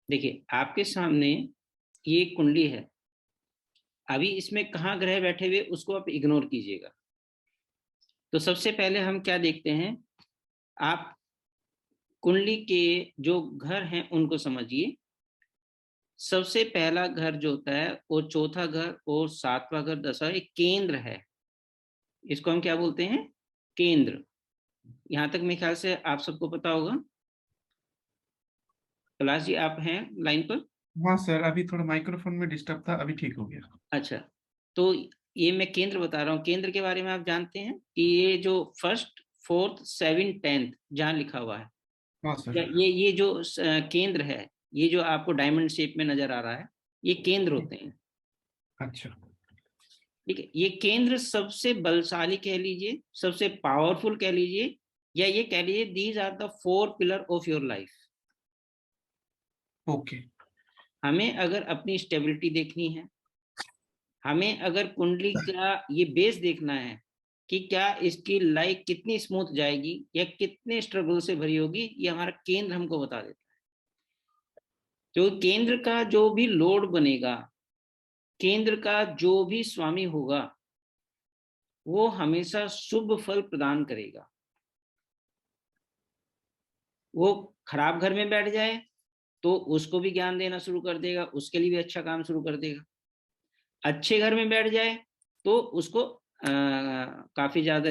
देखिए आपके सामने ये एक कुंडली है। अभी इसमें कहाँ ग्रह बैठे हुए उसको आप इग्नोर कीजिएगा। तो सबसे पहले हम क्या देखते हैं, आप कुंडली के जो घर हैं उनको समझिए। सबसे पहला घर जो होता है वो चौथा घर और सातवां घर, दसवां, एक केंद्र है। इसको हम क्या बोलते हैं, केंद्र। यहां तक मेरे ख्याल से आप सबको पता होगा। कैलाश जी आप हैं लाइन पर? हाँ सर, अभी थोड़ा माइक्रोफोन में डिस्टर्ब था, अभी ठीक हो गया। अच्छा, तो ये मैं केंद्र बता रहा हूँ। केंद्र के बारे में आप जानते हैं कि ये जो फर्स्ट, फोर्थ, सेवन, टेंथ जहाँ लिखा हुआ है, हाँ या सर। ये जो केंद्र है, ये जो आपको डायमंड शेप में नजर आ रहा है, ये केंद्र होते हैं। अच्छा। ठीक है, ये केंद्र सबसे बलशाली कह लीजिए, सबसे पावरफुल कह लीजिए, या ये कह लीजिए these are the four pillar of your life. Okay. हमें अगर अपनी स्टेबिलिटी देखनी है, हमें अगर कुंडली का ये बेस देखना है कि क्या इसकी लाइफ कितनी स्मूथ जाएगी या कितने स्ट्रगल से भरी होगी, ये हमारा केंद्र हमको बता देता है। तो केंद्र का जो भी लोड बनेगा, केंद्र का जो भी स्वामी होगा, वो हमेशा शुभ फल प्रदान करेगा। वो खराब घर में बैठ जाए तो उसको भी ज्ञान देना शुरू कर देगा, उसके लिए भी अच्छा काम शुरू कर देगा। अच्छे घर में बैठ जाए तो उसको काफी ज्यादा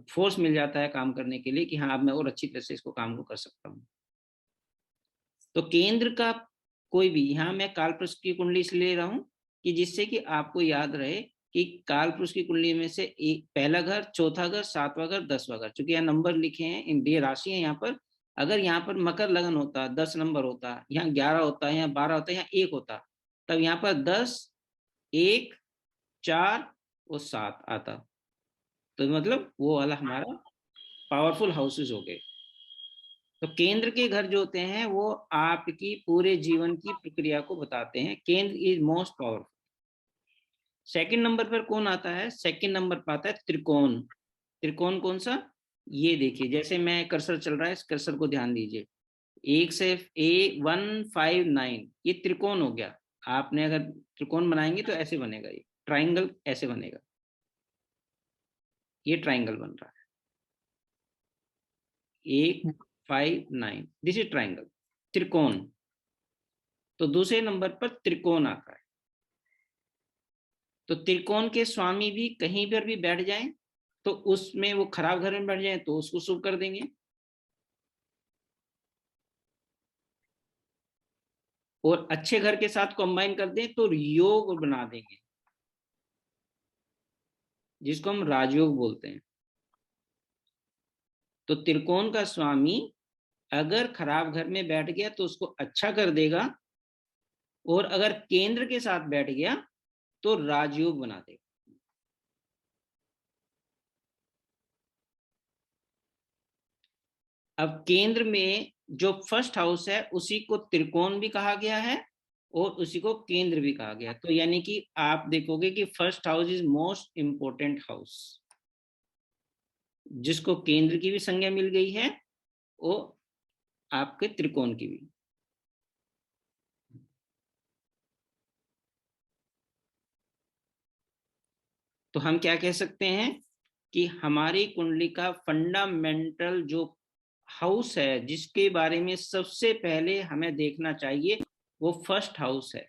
फोर्स मिल जाता है काम करने के लिए कि हाँ अब मैं और अच्छी तरह से इसको काम को कर सकता हूँ। तो केंद्र का कोई भी, यहाँ मैं काल पुरुष की कुंडली इसलिए ले रहा हूँ कि जिससे कि आपको याद रहे कि काल पुरुष की कुंडली में से एक पहला घर, चौथा घर, सातवां घर, दसवां घर, चूंकि यहाँ नंबर लिखे हैं, ये राशि है यहाँ पर। अगर यहाँ पर मकर लगन होता, 10 नंबर होता, यहाँ 11 होता, यहाँ 12 होता, यहाँ 1 होता, तब यहाँ पर 10, 1, 4 और 7 आता। तो मतलब वो वाला हमारा पावरफुल हाउसेस हो गए। तो केंद्र के घर जो होते हैं वो आपकी पूरे जीवन की प्रक्रिया को बताते हैं। केंद्र is most powerful. Second number पर कौन आता है? सेकंड नंबर पर आता है त्रिकोण। त्रिकोण कौन सा? ये देखिए, जैसे मैं कर्सर चल रहा है, इस कर्सर को ध्यान दीजिए। 1 से A159 ये त्रिकोण हो गया। आपने अगर त्रिकोण बनाएंगे तो ऐसे बनेगा, ये ट्राइंगल ऐसे बनेगा। ये ट्राइंगल बन रहा है 859, दिस इज ट्राइंगल, त्रिकोण। तो दूसरे नंबर पर त्रिकोण आता है। तो त्रिकोण के स्वामी भी कहीं पर भी बैठ जाएं तो उसमें, वो खराब घर में बैठ जाए तो उसको शुभ कर देंगे, और अच्छे घर के साथ कंबाइन कर दें तो योग बना देंगे, जिसको हम राजयोग बोलते हैं। तो त्रिकोण का स्वामी अगर खराब घर में बैठ गया तो उसको अच्छा कर देगा, और अगर केंद्र के साथ बैठ गया तो राजयोग बना देगा। अब केंद्र में जो फर्स्ट हाउस है उसी को त्रिकोण भी कहा गया है और उसी को केंद्र भी कहा गया है। तो यानी कि आप देखोगे कि first house is most important house, जिसको केंद्र की भी संज्ञा मिल गई है और आपके त्रिकोण की भी। तो हम क्या कह सकते हैं कि हमारी कुंडली का फंडामेंटल जो हाउस है, जिसके बारे में सबसे पहले हमें देखना चाहिए, वो फर्स्ट हाउस है।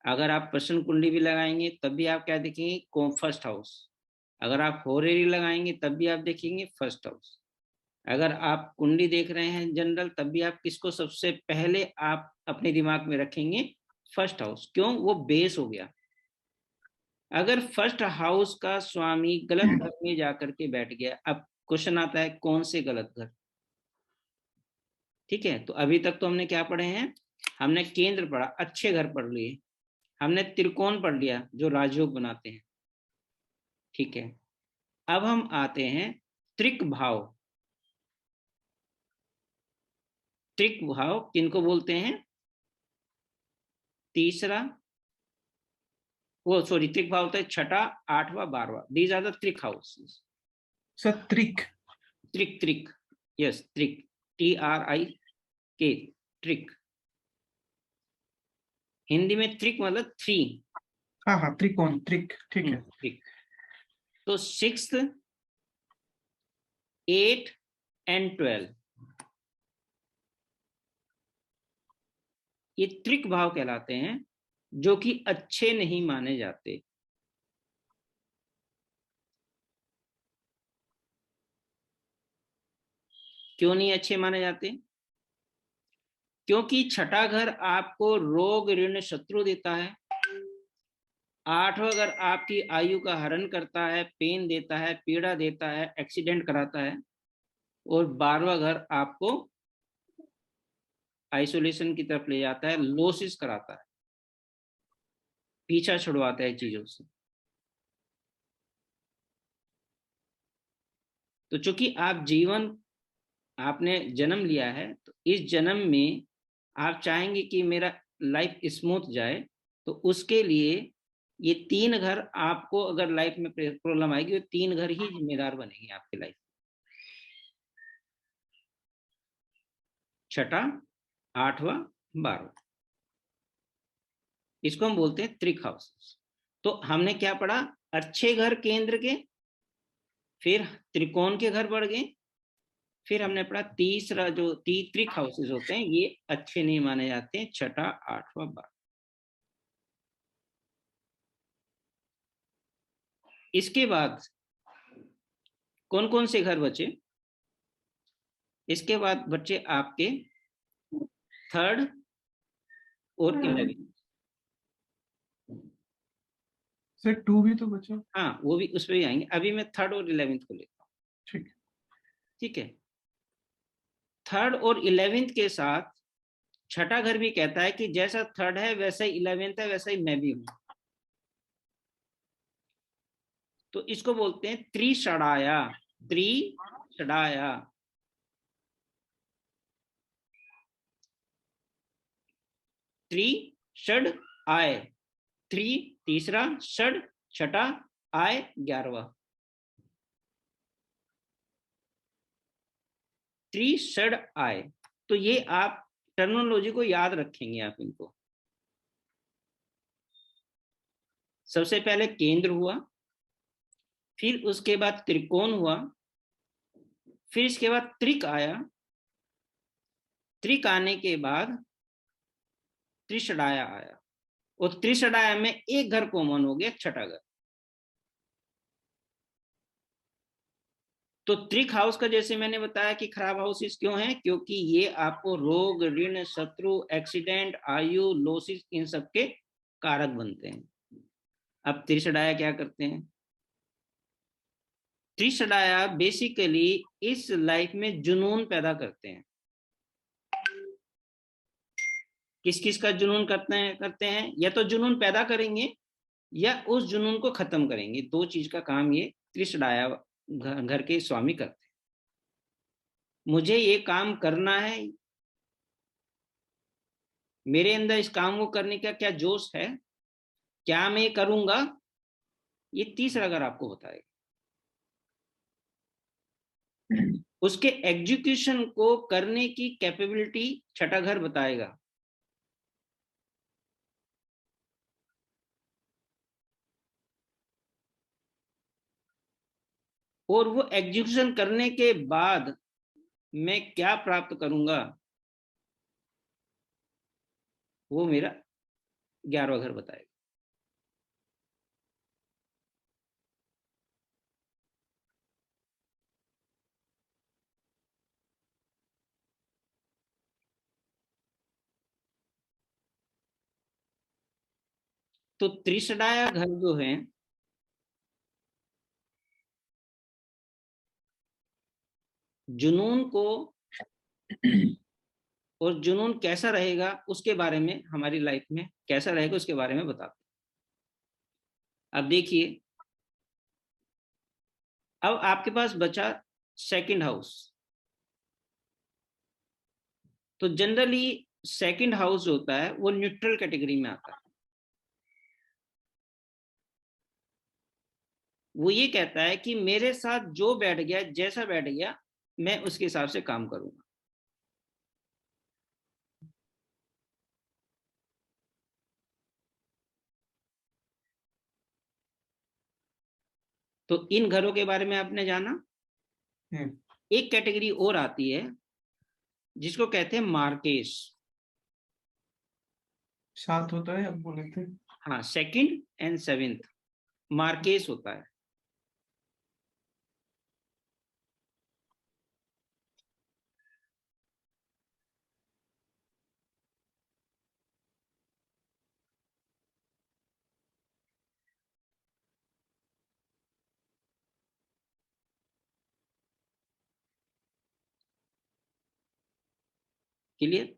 अगर आप प्रश्न कुंडली भी लगाएंगे तब भी आप क्या देखेंगे? First house. अगर आप होरेरी लगाएंगे तब भी आप देखेंगे फर्स्ट हाउस। अगर आप कुंडली देख रहे हैं जनरल, तब भी आप किसको सबसे पहले आप अपने दिमाग में रखेंगे? First house. क्यों? वो बेस हो गया। अगर फर्स्ट हाउस का स्वामी गलत घर में जाकर के बैठ गया, अब क्वेश्चन आता है कौन से गलत घर? ठीक है, तो अभी तक तो हमने क्या पढ़े हैं? हमने केंद्र पढ़ा, अच्छे घर पढ़ लिए, हमने त्रिकोण पढ़ लिया जो राजयोग बनाते हैं। ठीक है, अब हम आते हैं त्रिक भाव। त्रिक भाव किनको बोलते हैं? तीसरा, वो सॉरी त्रिक भाव होता है छठा, आठवां, बारहवां, दीज आर द त्रिक हाउसेस। सर त्रिक, त्रिक त्रिक, यस त्रिक, TRIK, ट्रिक। हिंदी में त्रिक मतलब थ्री। हाँ हाँ त्रिकोण, त्रिक, ठीक है। त्रिक। तो 6th, 8 and 12 ये त्रिक भाव कहलाते हैं, जो कि अच्छे नहीं माने जाते। क्यों नहीं अच्छे माने जाते? क्योंकि छठा घर आपको रोग, ऋण, शत्रु देता है। आठवां घर आपकी आयु का हरण करता है, पेन देता है, पीड़ा देता है, एक्सीडेंट कराता है। और 12वां घर आपको आइसोलेशन की तरफ ले जाता है, लॉसेस कराता है, पीछा छुड़वाता है चीजों से। तो चूंकि आप जीवन, आपने जन्म लिया है, तो इस जन्म में आप चाहेंगे कि मेरा लाइफ स्मूथ जाए, तो उसके लिए ये 3 घर आपको, अगर लाइफ में प्रॉब्लम आएगी, तो 3 घर ही जिम्मेदार बनेंगे आपकी लाइफ। छठा, आठवां, 12वां, इसको हम बोलते हैं त्रिक हाउसेस। तो हमने क्या पढ़ा? अच्छे घर केंद्र के, फिर त्रिकोण के घर बढ़ गए, फिर हमने पढ़ा तीसरा जो त्रिक हाउसेस होते हैं ये अच्छे नहीं माने जाते हैं, छठा, आठवां, 12वां। इसके बाद कौन कौन से घर बचे? इसके बाद बच्चे आपके 3rd और 11th। सर 2 भी तो बचा। हाँ, वो भी उस पर ही आएंगे। अभी मैं 3rd और 11th को लेता हूँ। ठीक। ठीक है। 3rd और 11th के साथ छठा घर भी कहता है कि जैसा 3rd है वैसा ही 11th है, वैसा ही मैं भी हूं। तो इसको बोलते हैं त्रिषडाया। त्रिषडाया, त्रि, षड, आय। त्रि तीसरा, षड छठा, आय 11वां। त्रिषड आय। तो ये आप टर्मिनोलॉजी को याद रखेंगे आप इनको। सबसे पहले केंद्र हुआ, फिर उसके बाद त्रिकोण हुआ, फिर इसके बाद त्रिक आया, त्रिक आने के बाद त्रिषडाया आया, और त्रिषडाया में एक घर कॉमन हो गया, छठा घर। तो त्रिक हाउस का जैसे मैंने बताया कि खराब हाउसेस क्यों हैं, क्योंकि ये आपको रोग, ऋण, शत्रु, एक्सीडेंट, आयु, लॉसेस, इन सब के कारक बनते हैं। अब त्रिषडाया क्या करते हैं? त्रिषडाया बेसिकली इस लाइफ में जुनून पैदा करते हैं। किस किस का जुनून करते हैं? या तो जुनून पैदा करेंगे या उस जुनून को खत्म करेंगे। 2 चीज का काम ये त्रिषडाया घर के स्वामी करते हैं। मुझे ये काम करना है, मेरे अंदर इस काम को करने का क्या जोश है, क्या मैं करूंगा, ये तीसरा घर आपको बताएगा। उसके एग्जीक्यूशन को करने की कैपेबिलिटी छठा घर बताएगा। और वो एग्जीक्यूशन करने के बाद मैं क्या प्राप्त करूंगा, वो मेरा 11वां घर बताएगा। तो त्रिषडाया घर जो है, जुनून को, और जुनून कैसा रहेगा उसके बारे में, हमारी लाइफ में कैसा रहेगा उसके बारे में बताते हैं। अब देखिए, अब आपके पास बचा 2nd हाउस। तो जनरली 2nd हाउस जो होता है वो न्यूट्रल कैटेगरी में आता है। वो ये कहता है कि मेरे साथ जो बैठ गया, जैसा बैठ गया, मैं उसके हिसाब से काम करूंगा। तो इन घरों के बारे में आपने जाना। एक कैटेगरी और आती है जिसको कहते हैं मार्केस। सात होता है, अब बोले थे। हाँ, सेकंड एंड सेवेंथ मार्केस होता है। क्लियर?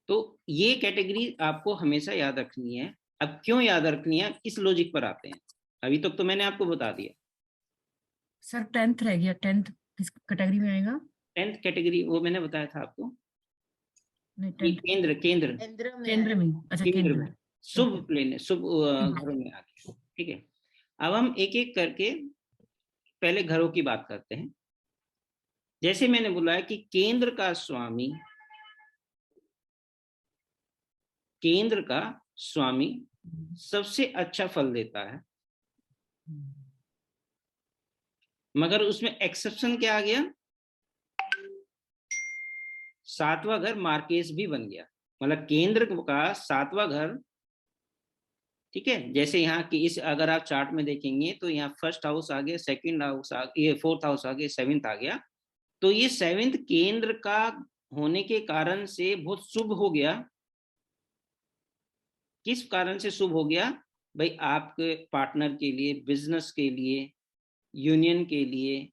तो ये कैटेगरी आपको हमेशा याद रखनी है। अब क्यों याद रखनी है, इस लॉजिक पर आते हैं। अभी तक तो मैंने आपको बता दिया। सर 10th रह गया, 10th किस कैटेगरी में आएगा? 10th कैटेगरी वो मैंने बताया था आपको, नहीं, कि 10th केंद्र केंद्र केंद्र में। अच्छा, केंद्र केंद्र में शुभ प्लेन, शुभ घरों में आ गया। ठीक है, अब हम एक एक करके पहले घरों की बात करते हैं। जैसे मैंने बोला है कि केंद्र का स्वामी, केंद्र का स्वामी सबसे अच्छा फल देता है, मगर उसमें एक्सेप्शन क्या आ गया, सातवां घर मार्केस भी बन गया। मतलब केंद्र का सातवां घर, ठीक है। जैसे यहाँ की इस अगर आप चार्ट में देखेंगे तो यहाँ फर्स्ट हाउस आ गया, सेकंड हाउस आ गया, फोर्थ हाउस आ गया, सेवेंथ आ गया। तो ये सेवेंथ केंद्र का होने के कारण से बहुत शुभ हो गया। किस कारण से शुभ हो गया भाई? आपके पार्टनर के लिए, बिजनेस के लिए, यूनियन के लिए,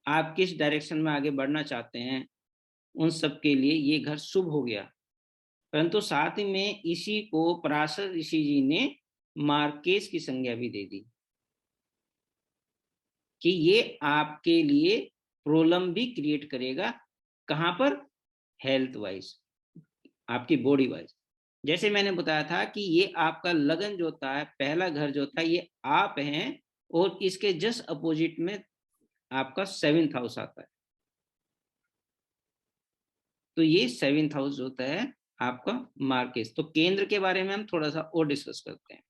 आप किस डायरेक्शन में आगे बढ़ना चाहते हैं, उन सब के लिए ये घर शुभ हो गया। परंतु साथ ही में इसी को पराशर ऋषि जी ने मार्केस की संज्ञा भी दे दी कि ये आपके लिए प्रॉब्लम भी क्रिएट करेगा। कहां पर? हेल्थ वाइज, आपकी बॉडी वाइज। जैसे मैंने बताया था कि ये आपका लगन जो होता है, पहला घर जो होता है, ये आप हैं, और इसके जस्ट अपोजिट में आपका सेवेंथ हाउस आता है। तो ये सेवेंथ हाउस होता है आपका मार्केस। तो केंद्र के बारे में हम थोड़ा सा और डिस्कस करते हैं।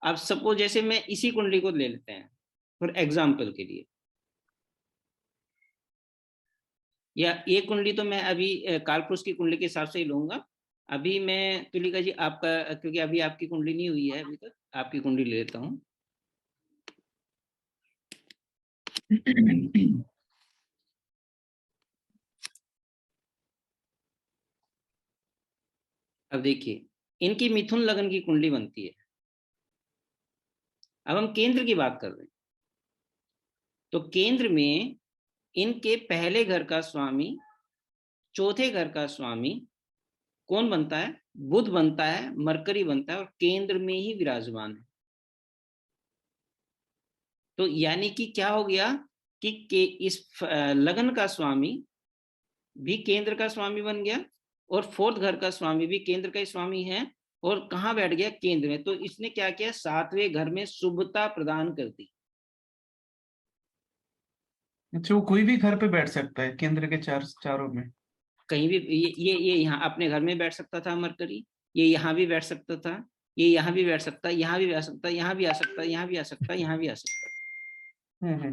अब सपोज जैसे मैं इसी कुंडली को ले लेते हैं फॉर एग्जाम्पल के लिए, या ये कुंडली तो मैं अभी कालपुरुष की कुंडली के हिसाब से ही लूंगा। अभी मैं तुलिका जी आपका, क्योंकि अभी आपकी कुंडली नहीं हुई है अभी तक, आपकी कुंडली ले लेता हूँ। अब देखिए, इनकी मिथुन लगन की कुंडली बनती है। अब हम केंद्र की बात कर रहे हैं, तो केंद्र में इनके पहले घर का स्वामी, चौथे घर का स्वामी कौन बनता है? बुध बनता है, मरकरी बनता है, और केंद्र में ही विराजमान है। तो यानी कि क्या हो गया कि इस लगन का स्वामी भी केंद्र का स्वामी बन गया, और फोर्थ घर का स्वामी भी केंद्र का ही स्वामी है, और कहाँ बैठ गया? केंद्र में। तो इसने क्या किया? सातवें घर में शुभता प्रदान कर दी। अच्छा, वो कोई भी घर पे बैठ सकता है केंद्र के चारों में? कहीं भी, ये यहाँ अपने घर में बैठ सकता था मरकरी, ये यहाँ भी बैठ सकता था, ये यहाँ भी बैठ सकता है, यहाँ भी बैठ सकता है, यहाँ भी आ सकता है, यहाँ भी आ सकता है, यहाँ भी आ सकता है,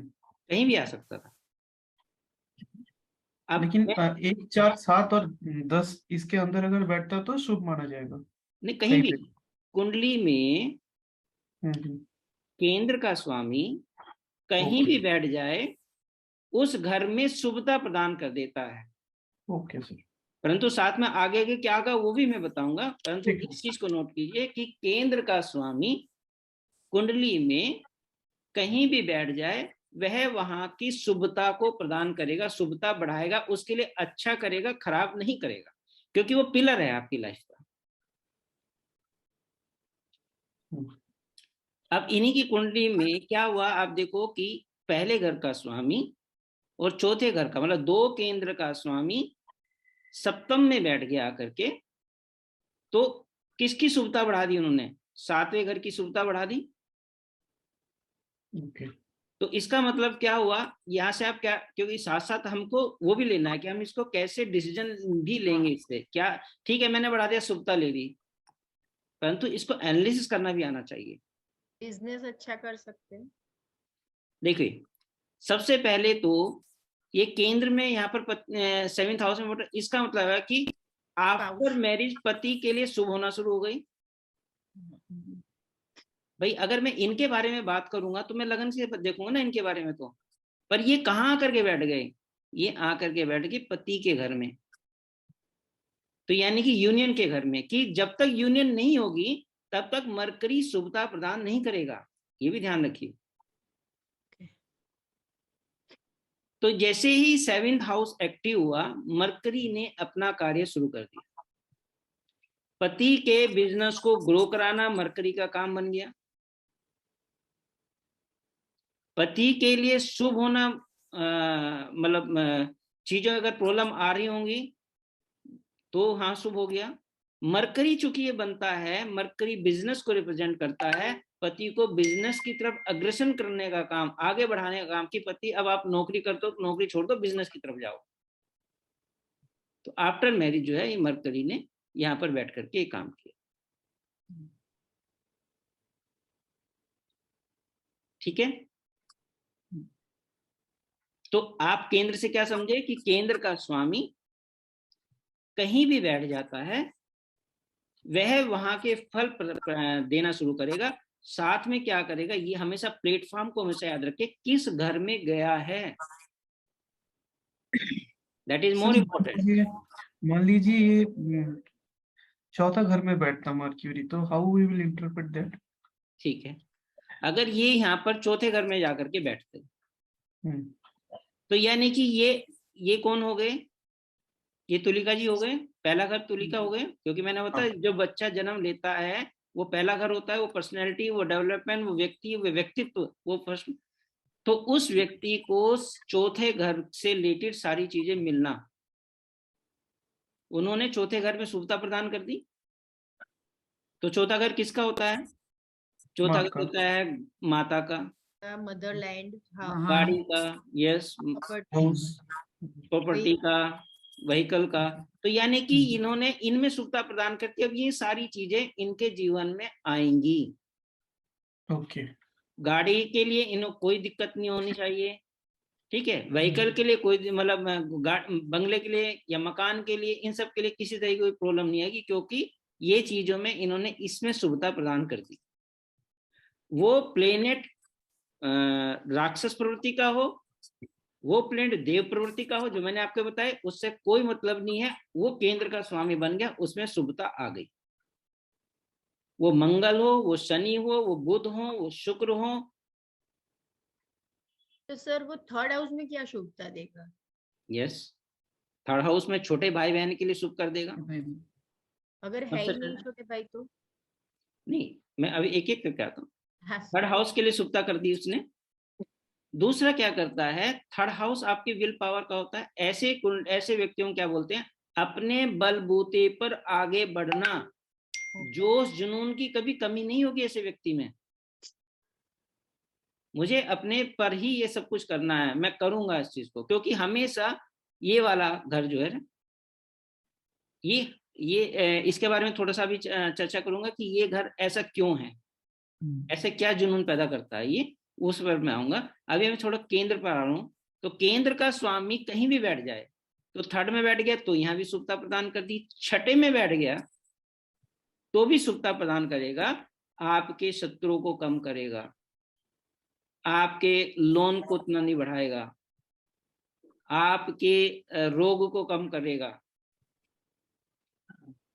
कहीं भी आ सकता था। अब लेकिन 1, 4, 7 और 10 इसके अंदर अगर बैठता तो शुभ माना जाएगा नहीं, कहीं कहीं भी पे? कुंडली में हम्म। केंद्र का स्वामी कहीं ओके। भी बैठ जाए, उस घर में शुभता प्रदान कर देता है। Okay sir. परंतु साथ में आगे के क्या होगा वो भी मैं बताऊंगा। परंतु ठीक है। इस चीज को नोट कीजिए कि केंद्र का स्वामी कुंडली में कहीं भी बैठ जाए, वह वहां की शुभता को प्रदान करेगा, शुभता बढ़ाएगा, उसके लिए अच्छा करेगा, खराब नहीं करेगा, क्योंकि वो पिलर है आपकी लाइफ का। अब इन्हीं की कुंडली में क्या हुआ, आप देखो कि पहले घर का स्वामी और चौथे घर का, मतलब दो केंद्र का स्वामी सप्तम में बैठ गया आकर के, तो किसकी शुभता बढ़ा दी उन्होंने? सातवें घर की शुभता बढ़ा दी। ओके। तो इसका मतलब क्या हुआ, यहाँ से आप क्या, क्योंकि साथ साथ हमको वो भी लेना है कि हम इसको कैसे डिसीजन भी लेंगे इससे क्या। ठीक है, मैंने बढ़ा दिया, शुभता ले ली, परंतु इसको एनालिसिस करना भी आना चाहिए। बिजनेस अच्छा कर सकते हैं। देखिए, सबसे पहले तो ये केंद्र में यहाँ पर 7th हाउस में, इसका मतलब है कि आफ्टर मैरिज पति के लिए शुभ होना शुरू हो गई। भाई अगर मैं इनके बारे में बात करूंगा तो मैं लगन से देखूंगा ना इनके बारे में, तो पर ये कहाँ आकर के बैठ गए, ये आकर के बैठ गए पति के घर में। तो यानी कि यूनियन के घर में, कि जब तक यूनियन नहीं होगी तब तक मरकरी शुभता प्रदान नहीं करेगा, ये भी ध्यान रखिए। तो जैसे ही 7th हाउस एक्टिव हुआ, मरकरी ने अपना कार्य शुरू कर दिया। पति के बिजनेस को ग्रो कराना मरकरी का काम बन गया। पति के लिए शुभ होना, मतलब चीजों अगर प्रॉब्लम आ रही होंगी तो हाँ शुभ हो गया। मरकरी चूंकि ये बनता है, मरकरी बिजनेस को रिप्रेजेंट करता है, पति को बिजनेस की तरफ अग्रसर करने का काम, आगे बढ़ाने का काम, कि पति अब आप नौकरी करते हो, नौकरी छोड़ दो, बिजनेस की तरफ जाओ। तो आफ्टर मैरिज जो है ये मरकरी ने यहाँ पर बैठ करके ये काम किया। ठीक है, तो आप केंद्र से क्या समझे कि केंद्र का स्वामी कहीं भी बैठ जाता है, वह वहां के फल देना शुरू करेगा। साथ में क्या करेगा, ये हमेशा प्लेटफॉर्म को हमेशा याद रखे, किस घर में गया है, दैट इज मोर इम्पोर्टेंट। मान लीजिए ये चौथा घर में बैठता मर्क्यूरी, तो how we will interpret that? ठीक है, अगर ये यहाँ पर चौथे घर में जाकर के बैठते तो यानी कि ये कौन हो गए, ये तुलिका जी हो गए, पहला घर तुलिका हो गए। क्योंकि मैंने बताया जो बच्चा जन्म लेता है वो पहला घर होता है, वो पर्सनैलिटी, वो डेवलपमेंट, वो व्यक्ति, वो व्यक्तित्व, वो फर्स्ट। तो उस व्यक्ति को चौथे घर से रिलेटेड सारी चीजें मिलना, उन्होंने चौथे घर में शुभता प्रदान कर दी। तो चौथा घर किसका होता है, चौथा घर होता है माता का, मदरलैंड, गाड़ी का, यस, प्रॉपर्टी का, व्हीकल का। तो यानी कि इन्होंने इनमें शुभता प्रदान करती है। अब ये सारी चीजें इनके जीवन में आएंगी। ओके। गाड़ी के लिए इन्हें कोई दिक्कत नहीं होनी चाहिए, ठीक है। व्हीकल के लिए कोई, मतलब बंगले के लिए या मकान के लिए, इन सब के लिए किसी तरह की कोई प्रॉब्लम नहीं आएगी, क्योंकि ये चीजों में इन्होंने इसमें शुभता प्रदान कर दी। वो प्लेनेट राक्षस प्रवृत्ति का हो, वो प्लेनेट देव प्रवृत्ति का हो, जो मैंने आपको बताया, उससे कोई मतलब नहीं है। वो केंद्र का स्वामी बन गया, उसमें शुभता आ गई। वो मंगल हो, वो शनि हो, वो बुध हो, वो शुक्र हो। तो सर वो थर्ड हाउस में क्या शुभता देगा? यस, थर्ड हाउस में छोटे भाई बहन के लिए शुभ कर देगा। अगर है ही नहीं छोटे भाई तो नहीं, मैं अभी एक एक करके आता हूँ। हाँ, थर्ड हाउस के लिए शुभता कर दी उसने। दूसरा क्या करता है, थर्ड हाउस आपकी विल पावर का होता है। ऐसे व्यक्तियों को क्या बोलते हैं, अपने बलबूते पर आगे बढ़ना। जोश जुनून की कभी कमी नहीं होगी ऐसे व्यक्ति में। मुझे अपने पर ही ये सब कुछ करना है, मैं करूंगा इस चीज को, क्योंकि हमेशा ये वाला घर जो है, ये इसके बारे में थोड़ा सा भी चर्चा करूंगा कि ये घर ऐसा क्यों है, ऐसे क्या जुनून पैदा करता है, ये उस पर मैं आऊंगा। अभी मैं थोड़ा केंद्र पर आ रहा हूँ। तो केंद्र का स्वामी कहीं भी बैठ जाए, तो थर्ड में बैठ गया तो यहाँ भी शुभता प्रदान कर दी, छठे में बैठ गया तो भी शुभता प्रदान करेगा, आपके शत्रुओं को कम करेगा, आपके लोन को उतना नहीं बढ़ाएगा, आपके रोग को कम करेगा।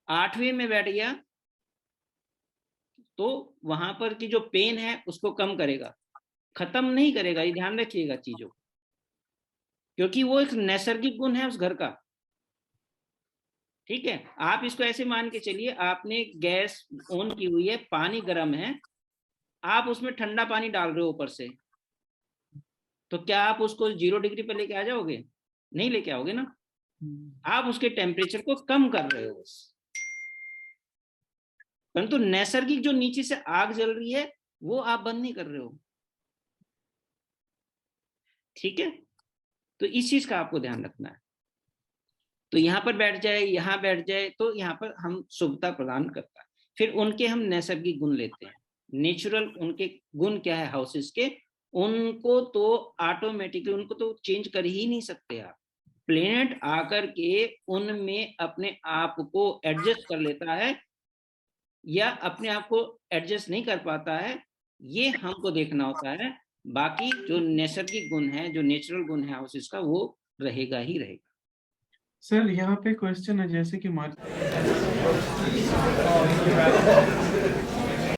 आठवें में बैठ गया तो वहां पर की जो पेन है उसको कम करेगा, खत्म नहीं करेगा, ये ध्यान रखिएगा चीजों, क्योंकि वो एक नैसर्गिक गुण है उस घर का। ठीक है, आप इसको ऐसे मान के चलिए, आपने गैस ऑन की हुई है, पानी गर्म है, आप उसमें ठंडा पानी डाल रहे हो ऊपर से, तो क्या आप उसको 0 डिग्री पर लेके आ जाओगे? नहीं लेके आओगे ना, आप उसके टेम्परेचर को कम कर रहे हो। परंतु नैसर्गिक जो नीचे से आग जल रही है वो आप बंद नहीं कर रहे हो। ठीक है, तो इस चीज का आपको ध्यान रखना है। तो यहाँ पर बैठ जाए, यहाँ बैठ जाए, तो यहाँ पर हम शुभता प्रदान करता है। फिर उनके हम नैसर्गिक गुण लेते हैं, नेचुरल उनके गुण क्या है हाउसेस के, उनको तो ऑटोमेटिकली उनको तो चेंज कर ही नहीं सकते आप। प्लेनेट आकर के उनमें अपने आप को एडजस्ट कर लेता है या अपने आप को एडजस्ट नहीं कर पाता है, ये हमको देखना होता है। बाकी जो नैसर्गिक गुण है, जो नेचुरल गुण है हाउसेस का, वो रहेगा ही रहेगा। सर यहाँ पे क्वेश्चन है, जैसे कि